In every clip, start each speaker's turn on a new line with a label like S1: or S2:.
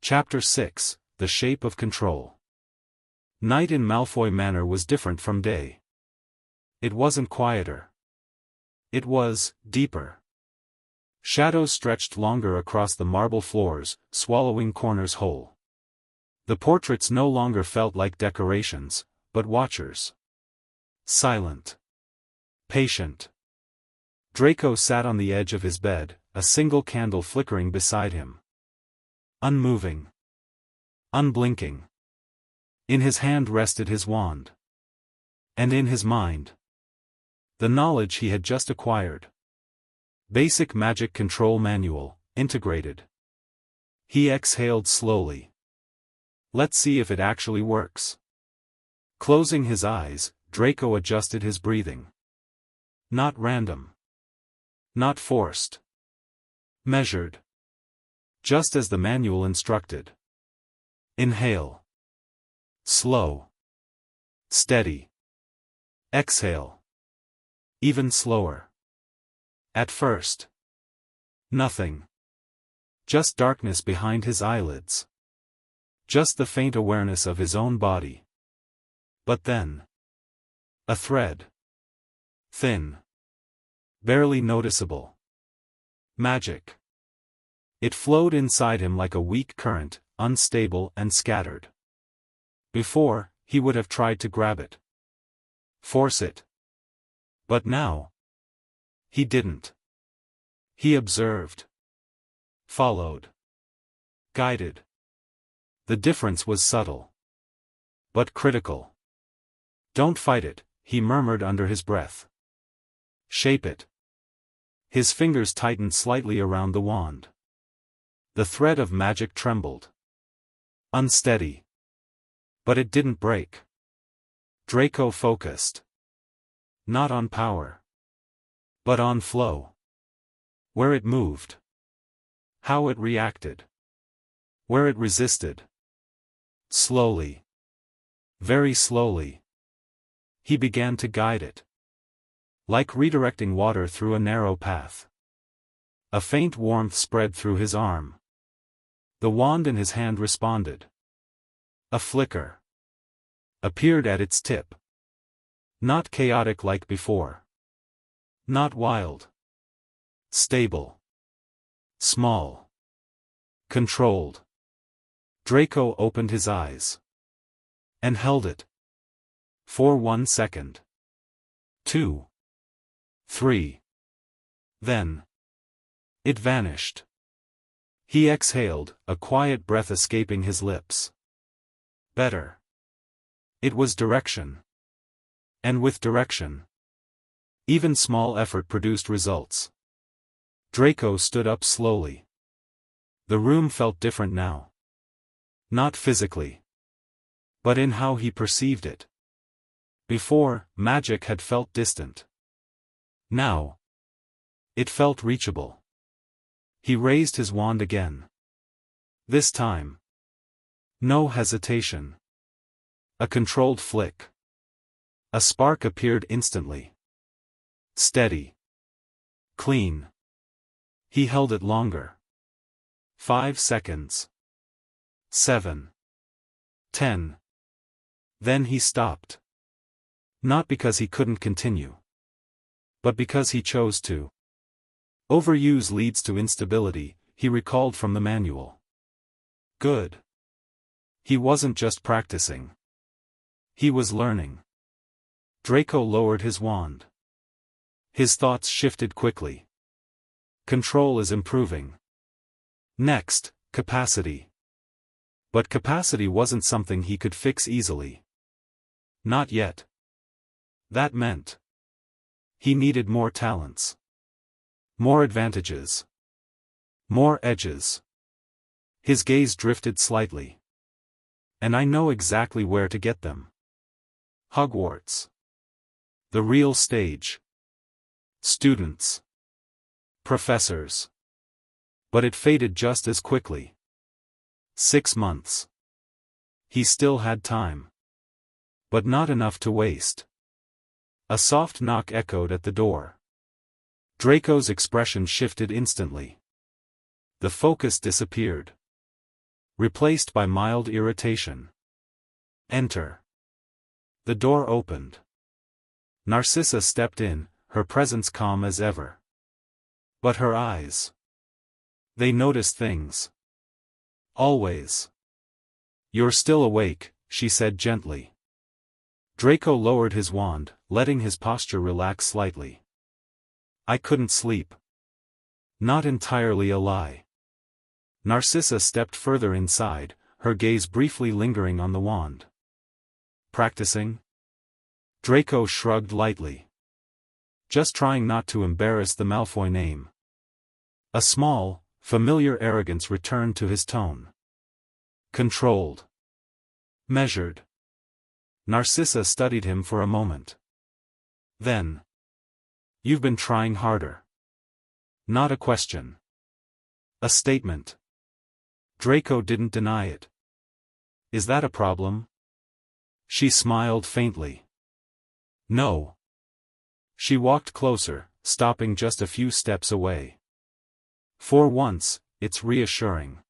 S1: Chapter 6, The Shape of Control. Night in Malfoy Manor was different from day. It wasn't quieter. It was deeper. Shadows stretched longer across the marble floors, swallowing corners whole. The portraits no longer felt like decorations, but watchers. Silent. Patient. Draco sat on the edge of his bed, a single candle flickering beside him. Unmoving. Unblinking. In his hand rested his wand. And in his mind, the knowledge he had just acquired. Basic Magic Control Manual, integrated. He exhaled slowly. Let's see if it actually works. Closing his eyes, Draco adjusted his breathing. Not random. Not forced. Measured. Just as the manual instructed. Inhale. Slow. Steady. Exhale. Even slower. At first. Nothing. Just darkness behind his eyelids. Just the faint awareness of his own body. But then. A thread. Thin. Barely noticeable. Magic. It flowed inside him like a weak current, unstable and scattered. Before, he would have tried to grab it. Force it. But now. He didn't. He observed. Followed. Guided. The difference was subtle. But critical. Don't fight it, he murmured under his breath. Shape it. His fingers tightened slightly around the wand. The thread of magic trembled. Unsteady. But it didn't break. Draco focused. Not on power. But on flow. Where it moved. How it reacted. Where it resisted. Slowly. Very slowly. He began to guide it. Like redirecting water through a narrow path. A faint warmth spread through his arm. The wand in his hand responded. A flicker appeared at its tip. Not chaotic like before. Not wild. Stable. Small. Controlled. Draco opened his eyes. And held it. For 1 second. 2. 3. Then. It vanished. He exhaled, a quiet breath escaping his lips. Better. It was direction. And with direction, even small effort produced results. Draco stood up slowly. The room felt different now. Not physically. But in how he perceived it. Before, magic had felt distant. Now. It felt reachable. He raised his wand again. This time. No hesitation. A controlled flick. A spark appeared instantly. Steady. Clean. He held it longer. 5 seconds. 7. 10. Then he stopped. Not because he couldn't continue. But because he chose to. Overuse leads to instability, he recalled from the manual. Good. He wasn't just practicing. He was learning. Draco lowered his wand. His thoughts shifted quickly. Control is improving. Next, capacity. But capacity wasn't something he could fix easily. Not yet. That meant he needed more talents. More advantages. More edges. His gaze drifted slightly. And I know exactly where to get them. Hogwarts. The real stage. Students. Professors. But it faded just as quickly. 6 months. He still had time. But not enough to waste. A soft knock echoed at the door. Draco's expression shifted instantly. The focus disappeared. replaced by mild irritation. Enter. The door opened. Narcissa stepped in, her presence calm as ever. But her eyes. They noticed things. Always. "You're still awake," she said gently. Draco lowered his wand, letting his posture relax slightly. "I couldn't sleep." Not entirely a lie. Narcissa stepped further inside, her gaze briefly lingering on the wand. "Practicing?" Draco shrugged lightly. "Just trying not to embarrass the Malfoy name." A small, familiar arrogance returned to his tone. Controlled. Measured. Narcissa studied him for a moment. Then. "You've been trying harder." Not a question. A statement. Draco didn't deny it. "Is that a problem?" She smiled faintly. "No." She walked closer, stopping just a few steps away. "For once, it's reassuring."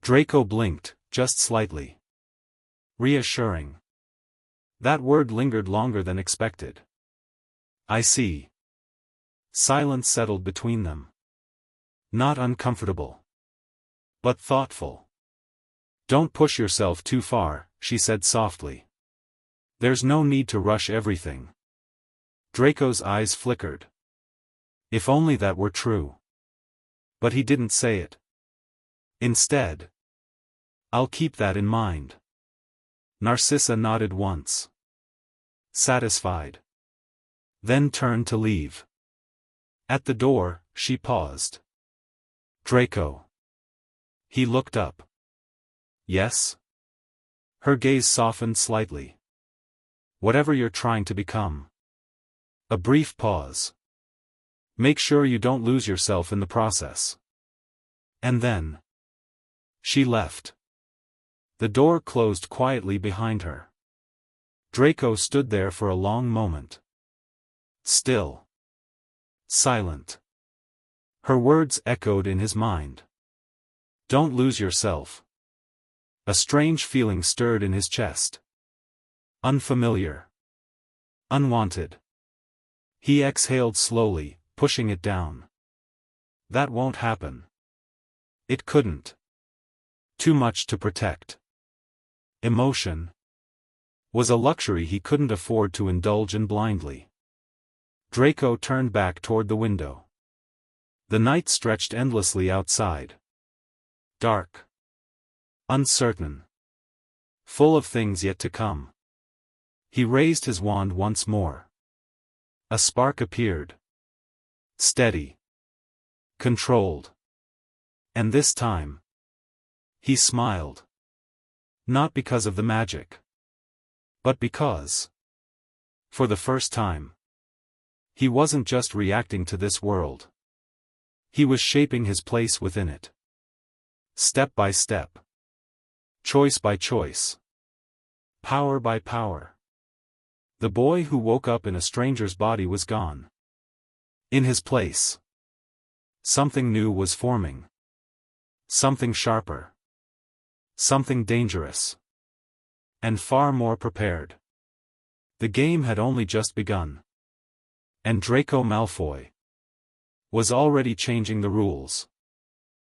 S1: Draco blinked, just slightly. Reassuring. That word lingered longer than expected. "I see." Silence settled between them. Not uncomfortable. But thoughtful. "Don't push yourself too far," she said softly. "There's no need to rush everything." Draco's eyes flickered. If only that were true. But he didn't say it. Instead. "I'll keep that in mind." Narcissa nodded once. Satisfied. Then turned to leave. At the door, she paused. "Draco." He looked up. "Yes?" Her gaze softened slightly. "Whatever you're trying to become." A brief pause. "Make sure you don't lose yourself in the process." And then. She left. The door closed quietly behind her. Draco stood there for a long moment. Still. Silent. Her words echoed in his mind. "Don't lose yourself." A strange feeling stirred in his chest. Unfamiliar. Unwanted. He exhaled slowly, pushing it down. That won't happen. It couldn't. Too much to protect. Emotion was a luxury he couldn't afford to indulge in blindly. Draco turned back toward the window. The night stretched endlessly outside. Dark. Uncertain. Full of things yet to come. He raised his wand once more. A spark appeared. Steady. Controlled. And this time. He smiled. Not because of the magic. But because. For the first time. He wasn't just reacting to this world. He was shaping his place within it. Step by step. Choice by choice. Power by power. The boy who woke up in a stranger's body was gone. In his place. Something new was forming. Something sharper. Something dangerous. And far more prepared. The game had only just begun. And Draco Malfoy was already changing the rules.